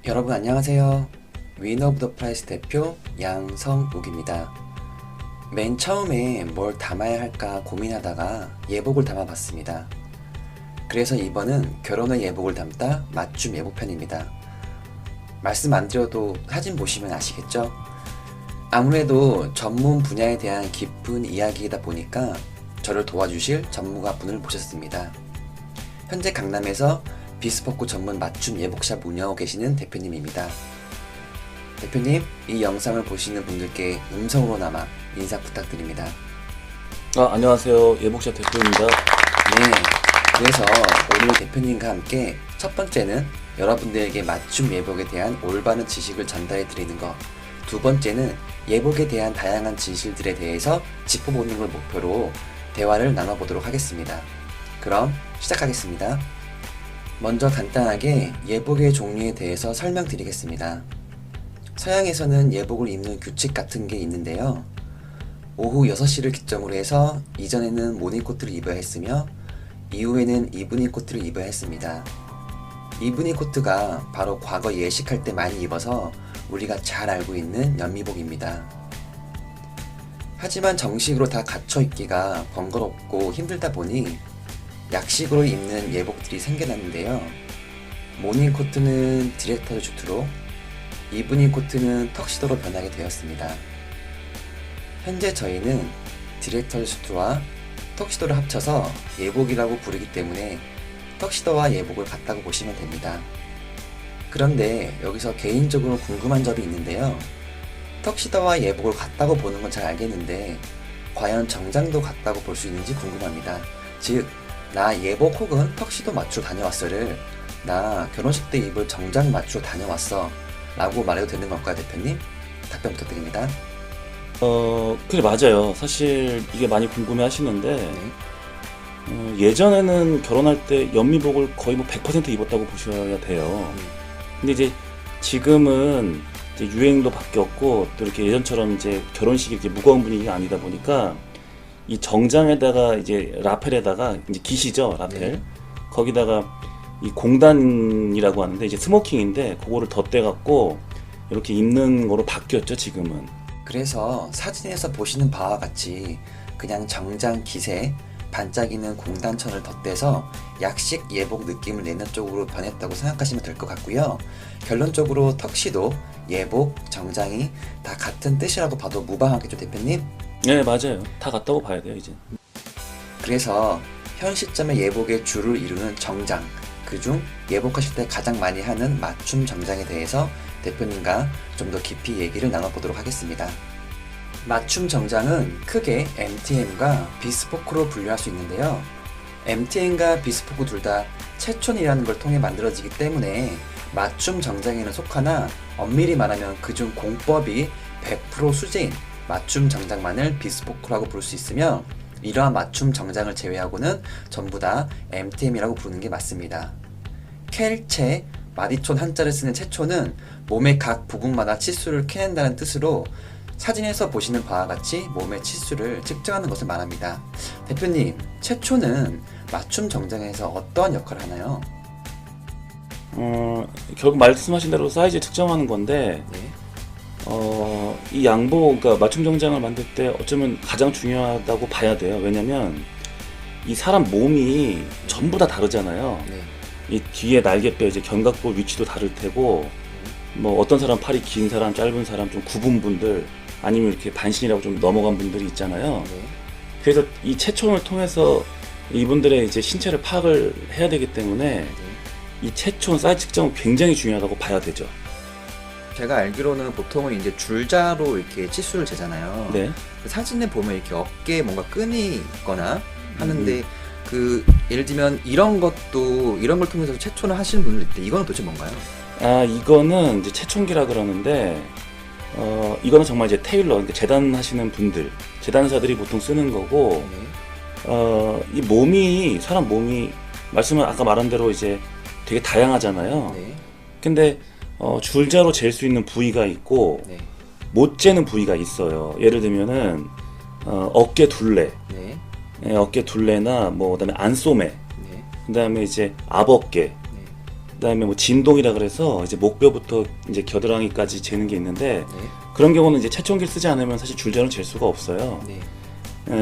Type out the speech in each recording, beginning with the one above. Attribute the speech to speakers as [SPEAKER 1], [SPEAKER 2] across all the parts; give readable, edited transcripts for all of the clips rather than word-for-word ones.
[SPEAKER 1] 여러분 안녕하세요. 윈 오브 더 프라이스 대표 양성욱입니다. 맨 처음에 뭘 담아야 할까 고민하다가 예복을 담아봤습니다. 그래서 이번은 결혼의 예복을 담다 맞춤 예복편입니다. 말씀 안 드려도 사진 보시면 아시겠죠? 아무래도 전문 분야에 대한 깊은 이야기이다 보니까 저를 도와주실 전문가 분을 모셨습니다. 현재 강남에서 비스포크 전문 맞춤 예복샵 운영하고 계시는 대표님입니다. 대표님, 이 영상을 보시는 분들께 음성으로나마 인사 부탁드립니다.
[SPEAKER 2] 안녕하세요. 예복샵 대표입니다.
[SPEAKER 1] 네, 그래서 오늘 대표님과 함께 첫 번째는 여러분들에게 맞춤 예복에 대한 올바른 지식을 전달해 드리는 것, 두 번째는 예복에 대한 다양한 진실들에 대해서 짚어보는 걸 목표로 대화를 나눠보도록 하겠습니다. 그럼 시작하겠습니다. 먼저 간단하게 예복의 종류에 대해서 설명드리겠습니다. 서양에서는 예복을 입는 규칙 같은 게 있는데요. 오후 6시를 기점으로 해서 이전에는 모닝코트를 입어야 했으며 이후에는 이브닝 코트를 입어야 했습니다. 이브닝 코트가 바로 과거 예식할 때 많이 입어서 우리가 잘 알고 있는 연미복입니다. 하지만 정식으로 다 갖춰 입기가 번거롭고 힘들다 보니 약식으로 입는 예복들이 생겨났는데요. 모닝 코트는 디렉터드 슈트로, 이브닝 코트는 턱시도로 변하게 되었습니다. 현재 저희는 디렉터드 슈트와 턱시도를 합쳐서 예복이라고 부르기 때문에 턱시도와 예복을 같다고 보시면 됩니다. 그런데 여기서 개인적으로 궁금한 점이 있는데요. 턱시도와 예복을 같다고 보는 건 잘 알겠는데 과연 정장도 같다고 볼 수 있는지 궁금합니다. 즉, 나 예복 혹은 턱시도 맞추러 다녀왔어를 나 결혼식 때 입을 정장 맞추러 다녀왔어 라고 말해도 되는 건가요, 대표님? 답변 부탁드립니다.
[SPEAKER 2] 그래, 맞아요. 사실 이게 많이 궁금해 하시는데,
[SPEAKER 1] 네.
[SPEAKER 2] 예전에는 결혼할 때 연미복을 거의 100% 입었다고 보셔야 돼요. 근데 이제 지금은 이제 유행도 바뀌었고, 또 이렇게 예전처럼 이제 결혼식이 이제 무거운 분위기가 아니다 보니까, 이 정장에다가 이제 라펠에다가 이제 깃이죠, 라펠.
[SPEAKER 1] 네.
[SPEAKER 2] 거기다가 이 공단이라고 하는데 이제 스모킹인데 그거를 덧대갖고 이렇게 입는 거로 바뀌었죠, 지금은.
[SPEAKER 1] 그래서 사진에서 보시는 바와 같이 그냥 정장 깃에 반짝이는 공단천을 덧대서 약식 예복 느낌을 내는 쪽으로 변했다고 생각하시면 될 것 같고요. 결론적으로 턱시도, 예복, 정장이 다 같은 뜻이라고 봐도 무방하겠죠, 대표님?
[SPEAKER 2] 네, 맞아요. 다 같다고 봐야 돼요, 이제.
[SPEAKER 1] 그래서 현 시점의 예복의 주를 이루는 정장, 그중 예복하실 때 가장 많이 하는 맞춤 정장에 대해서 대표님과 좀 더 깊이 얘기를 나눠보도록 하겠습니다. 맞춤 정장은 크게 MTM과 비스포크로 분류할 수 있는데요. MTM과 비스포크 둘 다 채촌이라는 걸 통해 만들어지기 때문에 맞춤 정장에는 속하나 엄밀히 말하면 그중 공법이 100% 수제인 맞춤 정장만을 비스포크라고 부를 수 있으며 이러한 맞춤 정장을 제외하고는 전부 다 MTM이라고 부르는 게 맞습니다. 켈체, 마디촌 한자를 쓰는 채촌은 몸의 각 부분마다 치수를 캐낸다는 뜻으로 사진에서 보시는 바와 같이 몸의 치수를 측정하는 것을 말합니다. 대표님, 채촌은 맞춤 정장에서 어떠한 역할을 하나요?
[SPEAKER 2] 결국 말씀하신 대로 사이즈 측정하는 건데,
[SPEAKER 1] 네.
[SPEAKER 2] 이 양복, 그러니까 맞춤 정장을 만들 때 어쩌면 가장 중요하다고 봐야 돼요. 왜냐면 이 사람 몸이 전부 다 다르잖아요.
[SPEAKER 1] 네.
[SPEAKER 2] 이 뒤에 날개뼈 이제 견갑골 위치도 다를 테고, 뭐 어떤 사람 팔이 긴 사람, 짧은 사람, 좀 굽은 분들, 아니면 이렇게 반신이라고 좀 넘어간 분들이 있잖아요.
[SPEAKER 1] 네.
[SPEAKER 2] 그래서 이 채촌을 통해서 이분들의 이제 신체를 파악을 해야 되기 때문에 이 채촌 사이즈 측정은 굉장히 중요하다고 봐야 되죠.
[SPEAKER 1] 제가 알기로는 보통은 이제 줄자로 이렇게 치수를 재잖아요.
[SPEAKER 2] 네.
[SPEAKER 1] 그 사진에 보면 이렇게 어깨에 뭔가 끈이 있거나 하는데 그 예를 들면 이런 걸 통해서 채촌을 하시는 분들 있대. 이거는 도대체 뭔가요?
[SPEAKER 2] 이거는 이제 채촌기라 그러는데, 이거는 정말 이제 테일러, 그러니까 재단하시는 분들, 재단사들이 보통 쓰는 거고, 이 몸이, 사람 몸이, 아까 말한 대로 이제 되게 다양하잖아요.
[SPEAKER 1] 네.
[SPEAKER 2] 근데, 줄자로 잴 수 있는 부위가 있고,
[SPEAKER 1] 네.
[SPEAKER 2] 못 재는 부위가 있어요. 예를 들면은, 어깨 둘레,
[SPEAKER 1] 네.
[SPEAKER 2] 어깨 둘레나, 뭐, 그 다음에 안소매,
[SPEAKER 1] 네.
[SPEAKER 2] 그 다음에 이제 앞어깨,
[SPEAKER 1] 네.
[SPEAKER 2] 그다음에 뭐 진동이라 그래서 이제 목뼈부터 이제 겨드랑이까지 재는 게 있는데
[SPEAKER 1] 네.
[SPEAKER 2] 그런 경우는 이제 체총기를 쓰지 않으면 사실 줄자로는 잴 수가 없어요.
[SPEAKER 1] 네.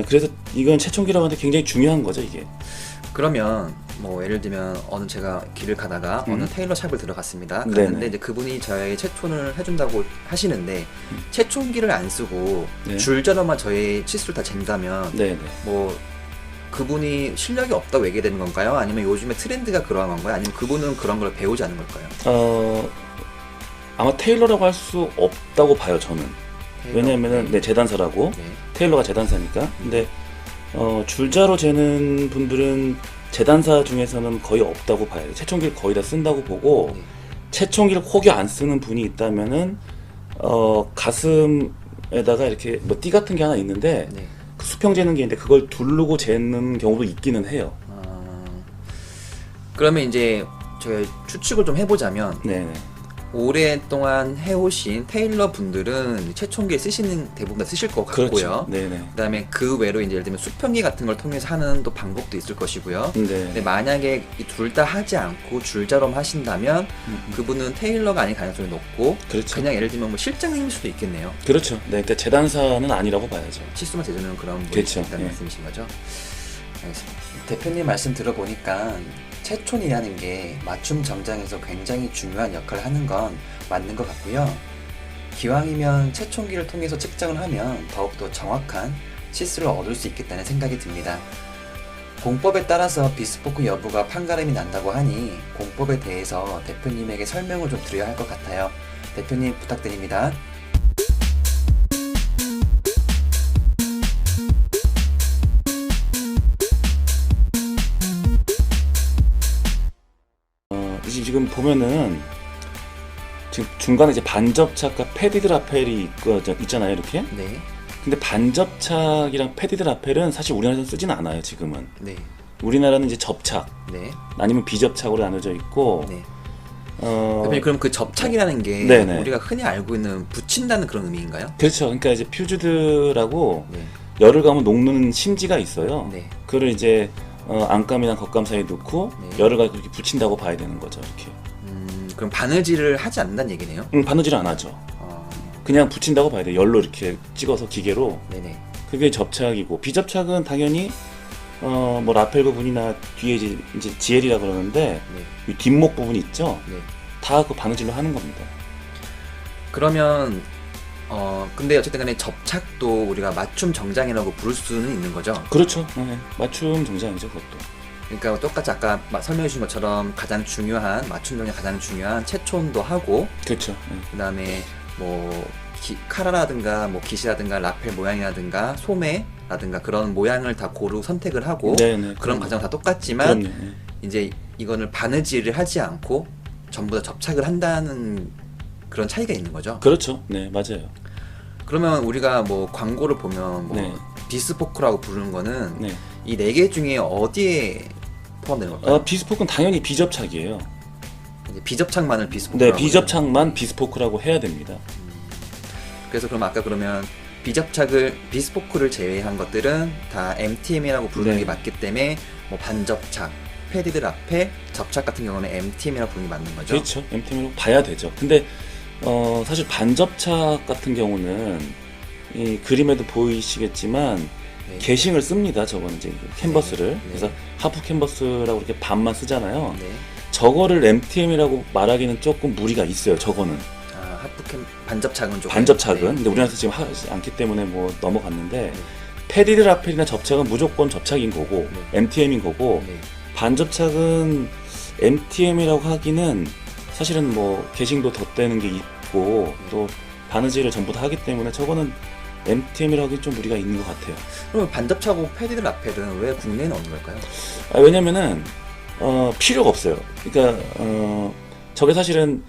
[SPEAKER 2] 그래서 이건 체총기라고 하는데 굉장히 중요한 거죠, 이게.
[SPEAKER 1] 그러면 뭐 예를 들면 어느 제가 길을 가다가 어느 테일러 샵을 들어갔습니다.
[SPEAKER 2] 네네.
[SPEAKER 1] 갔는데 이제 그분이 저의 체촌을 해준다고 하시는데 체촌기를 안 쓰고
[SPEAKER 2] 네.
[SPEAKER 1] 줄자로만 저의 치수를 다 잰다면
[SPEAKER 2] 네네.
[SPEAKER 1] 뭐 그분이 실력이 없다고 얘기되는 건가요? 아니면 요즘에 트렌드가 그러한 건가요? 아니면 그분은 그런 걸 배우지 않은 걸까요?
[SPEAKER 2] 아마 테일러라고 할 수 없다고 봐요, 저는.
[SPEAKER 1] 테일러?
[SPEAKER 2] 왜냐면은 네, 재단사라고.
[SPEAKER 1] 네.
[SPEAKER 2] 테일러가 재단사니까. 근데 줄자로 재는 분들은 재단사 중에서는 거의 없다고 봐요. 체총기를 거의 다 쓴다고 보고
[SPEAKER 1] 네.
[SPEAKER 2] 체총기를 혹여 안 쓰는 분이 있다면은 가슴에다가 이렇게 뭐 띠 같은 게 하나 있는데
[SPEAKER 1] 네.
[SPEAKER 2] 그 수평 재는 게 있는데 그걸 두르고 재는 경우도 있기는 해요.
[SPEAKER 1] 그러면 이제 저희 추측을 좀 해보자면
[SPEAKER 2] 네네.
[SPEAKER 1] 오랫동안 해오신 테일러 분들은 체총기를 쓰시는 대부분 다 쓰실 것 같고요.
[SPEAKER 2] 그렇죠. 네네.
[SPEAKER 1] 그다음에 그 외로 이제 예를 들면 수평기 같은 걸 통해서 하는 또 방법도 있을 것이고요. 근데
[SPEAKER 2] 네.
[SPEAKER 1] 만약에 이 둘 다 하지 않고 줄자로만 하신다면 그분은 테일러가 아닐 가능성이 높고
[SPEAKER 2] 그렇죠.
[SPEAKER 1] 그냥 예를 들면 뭐 실장님일 수도 있겠네요.
[SPEAKER 2] 그렇죠. 네, 그러니까 재단사는 아니라고 봐야죠.
[SPEAKER 1] 치수만 재주는 그런 분이
[SPEAKER 2] 그렇죠.
[SPEAKER 1] 있다는
[SPEAKER 2] 예.
[SPEAKER 1] 말씀이신 거죠? 알겠습니다.
[SPEAKER 3] 대표님 말씀 들어보니까 체촌이라는 게 맞춤 정장에서 굉장히 중요한 역할을 하는 건 맞는 것 같고요. 기왕이면 체총기를 통해서 측정을 하면 더욱더 정확한 치수를 얻을 수 있겠다는 생각이 듭니다. 공법에 따라서 비스포크 여부가 판가름이 난다고 하니 공법에 대해서 대표님에게 설명을 좀 드려야 할 것 같아요. 대표님 부탁드립니다.
[SPEAKER 2] 지금 보면은 지금 중간에 이제 반접착과 패디드 라펠이 있잖아요, 이렇게.
[SPEAKER 1] 네,
[SPEAKER 2] 근데 반접착이랑 패디드 라펠은 사실 우리나라에서 쓰지는 않아요, 지금은.
[SPEAKER 1] 네,
[SPEAKER 2] 우리나라는 이제 접착
[SPEAKER 1] 네,
[SPEAKER 2] 아니면 비접착으로 나눠져 있고.
[SPEAKER 1] 네. 대표님 그럼 그 접착이라는 게
[SPEAKER 2] 네네.
[SPEAKER 1] 우리가 흔히 알고 있는 붙인다는 그런 의미인가요?
[SPEAKER 2] 그렇죠. 그러니까 이제 퓨즈드라고
[SPEAKER 1] 네,
[SPEAKER 2] 열을 가면 녹는 심지가 있어요.
[SPEAKER 1] 네.
[SPEAKER 2] 그걸 이제 안감이랑 겉감 사이에 넣고
[SPEAKER 1] 네.
[SPEAKER 2] 열을 가지고 이렇게 붙인다고 봐야 되는 거죠, 이렇게.
[SPEAKER 1] 그럼 바느질을 하지 않는다는 얘기네요?
[SPEAKER 2] 바느질 안 하죠. 그냥 붙인다고 봐야 돼요. 열로 이렇게 찍어서 기계로.
[SPEAKER 1] 네네.
[SPEAKER 2] 그게 접착이고, 비접착은 당연히 뭐 라펠 부분이나 뒤에 이제 GL이라 그러는데
[SPEAKER 1] 네.
[SPEAKER 2] 이 뒷목 부분 있죠.
[SPEAKER 1] 네.
[SPEAKER 2] 다 그 바느질로 하는 겁니다.
[SPEAKER 1] 그러면 근데 어쨌든 간에 접착도 우리가 맞춤 정장이라고 부를 수는 있는 거죠?
[SPEAKER 2] 그렇죠. 네. 맞춤 정장이죠, 그것도.
[SPEAKER 1] 그러니까 똑같이 아까 설명해 주신 것처럼 가장 중요한 맞춤 정장 가장 중요한 체촌도 하고
[SPEAKER 2] 그렇죠. 네.
[SPEAKER 1] 그다음에 뭐 카라라든가 뭐 깃이라든가 라펠 모양이라든가 소매라든가 그런 모양을 다 고루 선택을 하고
[SPEAKER 2] 네네.
[SPEAKER 1] 그런 과정 다 똑같지만
[SPEAKER 2] 그럼요. 네.
[SPEAKER 1] 이제 이거를 바느질을 하지 않고 전부 다 접착을 한다는 그런 차이가 있는 거죠.
[SPEAKER 2] 그렇죠. 네, 맞아요.
[SPEAKER 1] 그러면 우리가 뭐 광고를 보면 뭐
[SPEAKER 2] 네.
[SPEAKER 1] 비스포크라고 부르는 거는
[SPEAKER 2] 네.
[SPEAKER 1] 이 네 개 중에 어디에 포함되는 걸까요?
[SPEAKER 2] 비스포크는 당연히 비접착이에요.
[SPEAKER 1] 이제 비접착만을 비스포크.
[SPEAKER 2] 네, 비접착만 비스포크라고 해야 됩니다.
[SPEAKER 1] 그래서 그럼 아까 그러면 비스포크를 제외한 것들은 다 MTM이라고 부르는
[SPEAKER 2] 네.
[SPEAKER 1] 게 맞기 때문에 뭐 반접착, 패디드 라펠, 접착 같은 경우는 MTM이라고 부르는 게 맞는 거죠.
[SPEAKER 2] 그렇죠. MTM으로 봐야 되죠. 근데 사실 반접착 같은 경우는 이 그림에도 보이시겠지만
[SPEAKER 1] 네.
[SPEAKER 2] 게싱을 씁니다. 저거는 이제 캔버스를.
[SPEAKER 1] 네.
[SPEAKER 2] 그래서 하프 캔버스라고 이렇게 반만 쓰잖아요.
[SPEAKER 1] 네.
[SPEAKER 2] 저거를 MTM이라고 말하기는 조금 무리가 있어요. 저거는.
[SPEAKER 1] 반접착은 좀
[SPEAKER 2] 반접착은.
[SPEAKER 1] 네.
[SPEAKER 2] 근데 우리나라에서 지금 하지 않기 때문에 뭐 넘어갔는데
[SPEAKER 1] 네.
[SPEAKER 2] 패디드 라펠이나 접착은 무조건 접착인 거고
[SPEAKER 1] 네.
[SPEAKER 2] MTM인 거고
[SPEAKER 1] 네.
[SPEAKER 2] 반접착은 MTM이라고 하기는 사실은 뭐 게싱도 덧대는 게 있고 또 바느질을 전부 다 하기 때문에 저거는 MTM이라고 하기 좀 무리가 있는 것 같아요.
[SPEAKER 1] 그러면 반접착하고 패디드 라펠은 왜 국내에 넣는 걸까요?
[SPEAKER 2] 왜냐면은 필요가 없어요. 그러니까 저게 사실은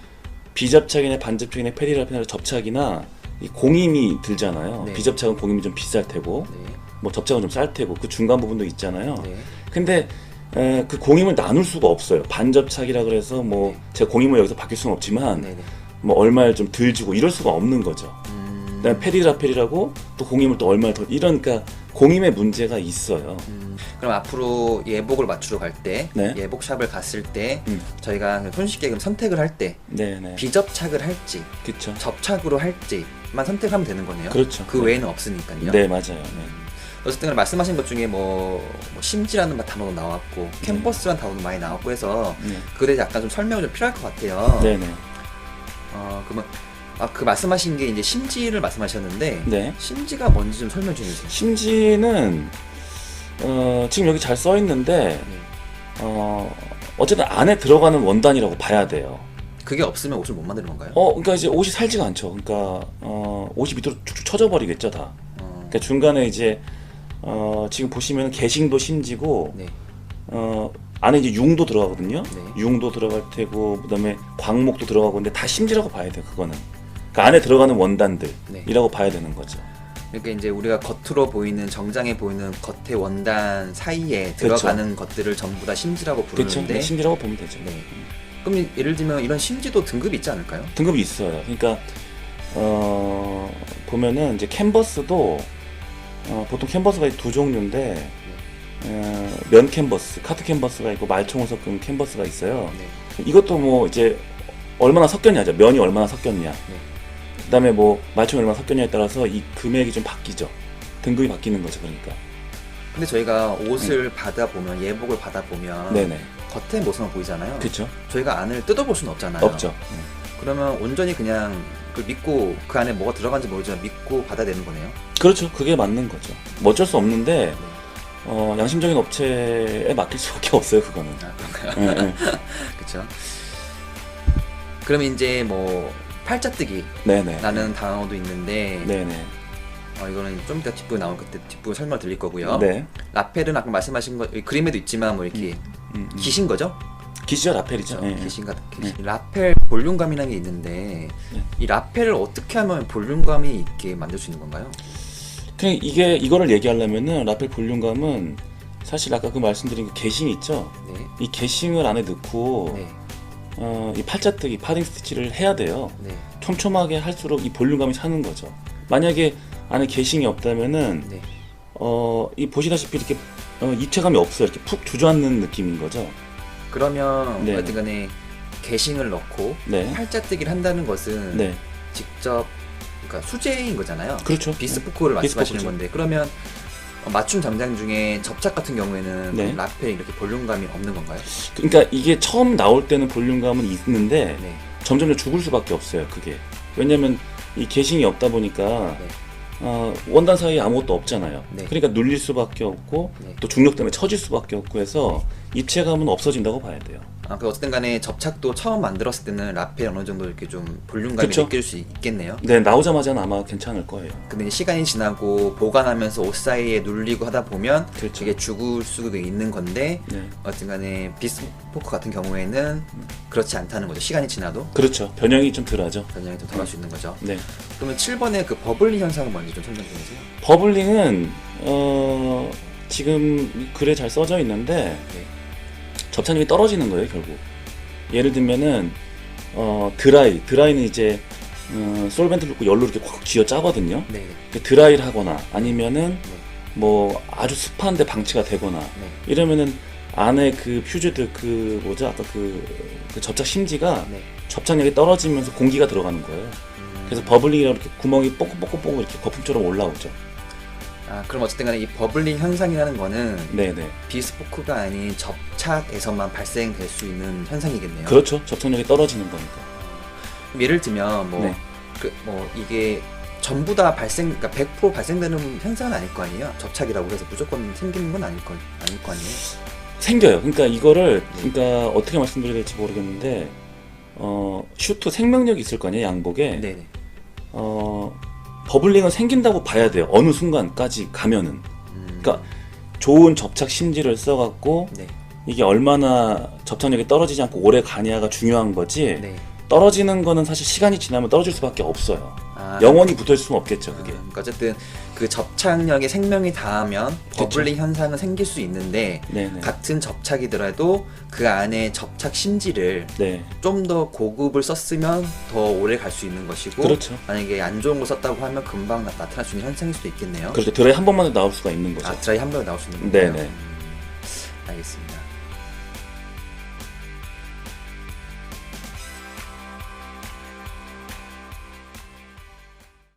[SPEAKER 2] 비접착이나 반접착이나 패디라펠이나 접착이나 이 공임이 들잖아요.
[SPEAKER 1] 네.
[SPEAKER 2] 비접착은 공임이 좀 비쌀 테고
[SPEAKER 1] 네.
[SPEAKER 2] 뭐 접착은 좀 쌀 테고 그 중간 부분도 있잖아요.
[SPEAKER 1] 네.
[SPEAKER 2] 근데 그 공임을 나눌 수가 없어요. 반접착이라 그래서 뭐 제가 공임을 여기서 바뀔 수는 없지만
[SPEAKER 1] 네. 네.
[SPEAKER 2] 뭐 얼마를 좀 덜 주고 이럴 수가 없는 거죠. 그다음에 페리라펠이라고 또 공임을 또 얼마나 더 이런 그러니까 공임의 문제가 있어요.
[SPEAKER 3] 그럼 앞으로 예복을 맞추러 갈 때,
[SPEAKER 2] 네.
[SPEAKER 3] 예복샵을 갔을 때,
[SPEAKER 2] 음.
[SPEAKER 3] 저희가 손쉽게 그럼 선택을 할 때,
[SPEAKER 2] 네네.
[SPEAKER 3] 비접착을 할지,
[SPEAKER 2] 그렇죠.
[SPEAKER 3] 접착으로 할지만 선택하면 되는 거네요.
[SPEAKER 2] 그렇죠.
[SPEAKER 3] 그
[SPEAKER 2] 네.
[SPEAKER 3] 외에는 없으니까요.
[SPEAKER 2] 네 맞아요. 네.
[SPEAKER 3] 어쨌든 말씀하신 것 중에 뭐 심지라는 단어도 나왔고, 캔버스라는 단어도 많이 나왔고 해서
[SPEAKER 2] 네.
[SPEAKER 3] 그에 대해 약간 좀 설명이 좀 필요할 것 같아요.
[SPEAKER 2] 네네.
[SPEAKER 3] 그러면 그 말씀하신 게 이제 심지를 말씀하셨는데,
[SPEAKER 2] 네.
[SPEAKER 3] 심지가 뭔지 좀 설명 좀 해주세요.
[SPEAKER 2] 심지는 지금 여기 잘 써 있는데
[SPEAKER 3] 네.
[SPEAKER 2] 어쨌든 안에 들어가는 원단이라고 봐야 돼요.
[SPEAKER 3] 그게 없으면 옷을 못 만드는 건가요?
[SPEAKER 2] 그러니까 이제 옷이 살지가 않죠. 그러니까 옷이 밑으로 쭉쭉 쳐져 버리겠죠 다. 그러니까 중간에 이제 지금 보시면 게싱도 심지고
[SPEAKER 3] 네.
[SPEAKER 2] 안에 이제 융도 들어가거든요.
[SPEAKER 3] 네.
[SPEAKER 2] 융도 들어갈 테고 그다음에 광목도 들어가고 근데 다 심지라고 봐야 돼요. 그거는. 그러니까 안에 들어가는 원단들이라고
[SPEAKER 3] 네.
[SPEAKER 2] 봐야 되는 거죠.
[SPEAKER 3] 그러니까 이제 우리가 겉으로 보이는 정장에 보이는 겉의 원단 사이에 들어가는 것들을 전부 다 심지라고
[SPEAKER 2] 그렇죠.
[SPEAKER 3] 부르는데,
[SPEAKER 2] 네, 심지라고 보면 되죠.
[SPEAKER 3] 네. 그럼 예를 들면 이런 심지도 등급이 있지 않을까요?
[SPEAKER 2] 등급이 있어요. 그러니까 보면은 이제 캔버스도 보통 캔버스가 두 종류인데 면 캔버스, 카트 캔버스가 있고 말총을 섞은 캔버스가 있어요.
[SPEAKER 3] 네.
[SPEAKER 2] 이것도 뭐 이제 얼마나 섞였냐죠. 면이 얼마나 섞였냐. 그다음에 뭐 말총이 얼마나 섞였냐에 따라서 이 금액이 좀 바뀌죠. 등급이 바뀌는 거죠. 그러니까.
[SPEAKER 3] 근데 저희가 옷을 받아보면, 예복을 받아보면
[SPEAKER 2] 네네.
[SPEAKER 3] 겉의 모습만 보이잖아요.
[SPEAKER 2] 그렇죠.
[SPEAKER 3] 저희가 안을 뜯어볼 수는 없잖아요.
[SPEAKER 2] 없죠.
[SPEAKER 3] 그러면 온전히 그냥 그걸 믿고, 그 안에 뭐가 들어간지 모르지만 믿고 받아야 되는 거네요.
[SPEAKER 2] 그렇죠. 그게 맞는 거죠. 뭐 어쩔 수 없는데 양심적인 업체에 맡길 수밖에 없어요. 그거는.
[SPEAKER 3] 그런가요?
[SPEAKER 2] 네, 네.
[SPEAKER 3] 그렇죠. 그러면 이제 뭐 팔자뜨기
[SPEAKER 2] 네네.
[SPEAKER 3] 라는 단어도 있는데,
[SPEAKER 2] 네네.
[SPEAKER 3] 이거는 좀 이따 뒷부분 나올 그때 뒷부분 설명 드릴 거고요.
[SPEAKER 2] 네.
[SPEAKER 3] 라펠은 아까 말씀하신 거 그림에도 있지만 뭐 이렇게 기신 거죠?
[SPEAKER 2] 기시죠. 라펠이죠.
[SPEAKER 3] 그렇죠?
[SPEAKER 2] 네.
[SPEAKER 3] 기신 같은
[SPEAKER 2] 네.
[SPEAKER 3] 라펠 볼륨감이라는 게 있는데,
[SPEAKER 2] 네.
[SPEAKER 3] 이 라펠을 어떻게 하면 볼륨감이 있게 만들 수 있는 건가요?
[SPEAKER 2] 그냥 이거를 얘기하려면은 라펠 볼륨감은 사실 아까 그 말씀드린 그 게싱 있죠.
[SPEAKER 3] 네.
[SPEAKER 2] 이 게싱을 안에 넣고
[SPEAKER 3] 네.
[SPEAKER 2] 이 팔자뜨기 파딩 스티치를 해야 돼요.
[SPEAKER 3] 네.
[SPEAKER 2] 촘촘하게 할수록 이 볼륨감이 사는 거죠. 만약에 안에 게싱이 없다면은
[SPEAKER 3] 네.
[SPEAKER 2] 이 보시다시피 이렇게 입체감이 없어요. 이렇게 푹 주저앉는 느낌인 거죠.
[SPEAKER 3] 그러면
[SPEAKER 2] 네.
[SPEAKER 3] 어쨌든간에 게싱을 넣고
[SPEAKER 2] 네.
[SPEAKER 3] 팔자뜨기를 한다는 것은
[SPEAKER 2] 네.
[SPEAKER 3] 직접 그러니까 수제인 거잖아요.
[SPEAKER 2] 그렇죠.
[SPEAKER 3] 비스포크를 말씀하시는
[SPEAKER 2] 비스포크죠.
[SPEAKER 3] 건데, 그러면 맞춤 정장 중에 접착 같은 경우에는
[SPEAKER 2] 네.
[SPEAKER 3] 라펠 이렇게 볼륨감이 없는 건가요?
[SPEAKER 2] 그러니까 이게 처음 나올 때는 볼륨감은 있는데
[SPEAKER 3] 네.
[SPEAKER 2] 점점 죽을 수밖에 없어요. 그게. 왜냐면 이 게싱이 없다 보니까
[SPEAKER 3] 네.
[SPEAKER 2] 원단 사이에 아무것도 없잖아요.
[SPEAKER 3] 네.
[SPEAKER 2] 그러니까 눌릴 수밖에 없고
[SPEAKER 3] 네.
[SPEAKER 2] 또 중력 때문에 처질 수밖에 없고 해서 입체감은 없어진다고 봐야 돼요.
[SPEAKER 3] 그 어쨌든 간에 접착도 처음 만들었을 때는 라펠 어느 정도 이렇게 좀 볼륨감이
[SPEAKER 2] 그쵸?
[SPEAKER 3] 느낄 수 있겠네요.
[SPEAKER 2] 네, 나오자마자는 아마 괜찮을 거예요.
[SPEAKER 3] 근데 이제 시간이 지나고 보관하면서 옷 사이에 눌리고 하다 보면
[SPEAKER 2] 그렇죠.
[SPEAKER 3] 이게 죽을 수도 있는 건데,
[SPEAKER 2] 네.
[SPEAKER 3] 어쨌든 간에 비스포크 같은 경우에는 그렇지 않다는 거죠. 시간이 지나도
[SPEAKER 2] 그렇죠. 변형이 좀 덜하죠.
[SPEAKER 3] 변형이 좀 덜 할 수 있는 거죠.
[SPEAKER 2] 네.
[SPEAKER 3] 그러면 7번의 그 버블링 현상은 뭔지 좀 설명 좀 해주세요.
[SPEAKER 2] 버블링은 지금 글에 잘 써져 있는데
[SPEAKER 3] 네.
[SPEAKER 2] 접착력이 떨어지는 거예요, 결국. 예를 들면은 드라이는 이제 솔벤트를 넣고 열로 이렇게 확 쥐어 짜거든요.
[SPEAKER 3] 네.
[SPEAKER 2] 드라이를 하거나 아니면은
[SPEAKER 3] 네.
[SPEAKER 2] 뭐 아주 습한데 방치가 되거나
[SPEAKER 3] 네.
[SPEAKER 2] 이러면은 안에 그 퓨즈드 그 뭐죠 아까 그 접착 심지가
[SPEAKER 3] 네.
[SPEAKER 2] 접착력이 떨어지면서 공기가 들어가는 거예요. 그래서 버블링이라고 이렇게 구멍이 뽀글뽀글 이렇게 거품처럼 올라오죠.
[SPEAKER 3] 그럼 어쨌든 간에 이 버블링 현상이라는 거는
[SPEAKER 2] 네네.
[SPEAKER 3] 비스포크가 아닌 접착에서만 발생될 수 있는 현상이겠네요.
[SPEAKER 2] 그렇죠. 접착력이 떨어지는 거니까.
[SPEAKER 3] 그럼 예를 들면
[SPEAKER 2] 네.
[SPEAKER 3] 이게 전부 다 그러니까 100% 발생되는 현상은 아닐 거 아니에요. 접착이라고 해서 무조건 생기는 건 아닐 거 아니에요.
[SPEAKER 2] 생겨요. 그러니까 이거를 그러니까 어떻게 말씀드려야 될지 모르겠는데 슈트 생명력이 있을 거 아니에요, 양복에.
[SPEAKER 3] 네네.
[SPEAKER 2] 버블링은 생긴다고 봐야 돼요. 어느 순간까지 가면은. 그러니까 좋은 접착 심지를 써갖고
[SPEAKER 3] 네.
[SPEAKER 2] 이게 얼마나 접착력이 떨어지지 않고 오래 가냐가 중요한 거지.
[SPEAKER 3] 네.
[SPEAKER 2] 떨어지는 거는 사실 시간이 지나면 떨어질 수밖에 없어요. 영원히 붙을 수는 없겠죠, 그게.
[SPEAKER 3] 그러니까 어쨌든 그 접착력에 생명이 닿으면 버블링 현상은 생길 수 있는데
[SPEAKER 2] 네네.
[SPEAKER 3] 같은 접착이더라도 그 안에 접착 심지를
[SPEAKER 2] 네.
[SPEAKER 3] 좀 더 고급을 썼으면 더 오래 갈 수 있는 것이고
[SPEAKER 2] 그렇죠.
[SPEAKER 3] 만약에 안 좋은 걸 썼다고 하면 금방 나타날 수 있는 현상일 수도 있겠네요.
[SPEAKER 2] 그렇죠. 드라이 한 번만에 나올 수가 있는 거죠.
[SPEAKER 3] 드라이 한 번에 나올 수 있는 건가요?
[SPEAKER 2] 네네.
[SPEAKER 3] 알겠습니다.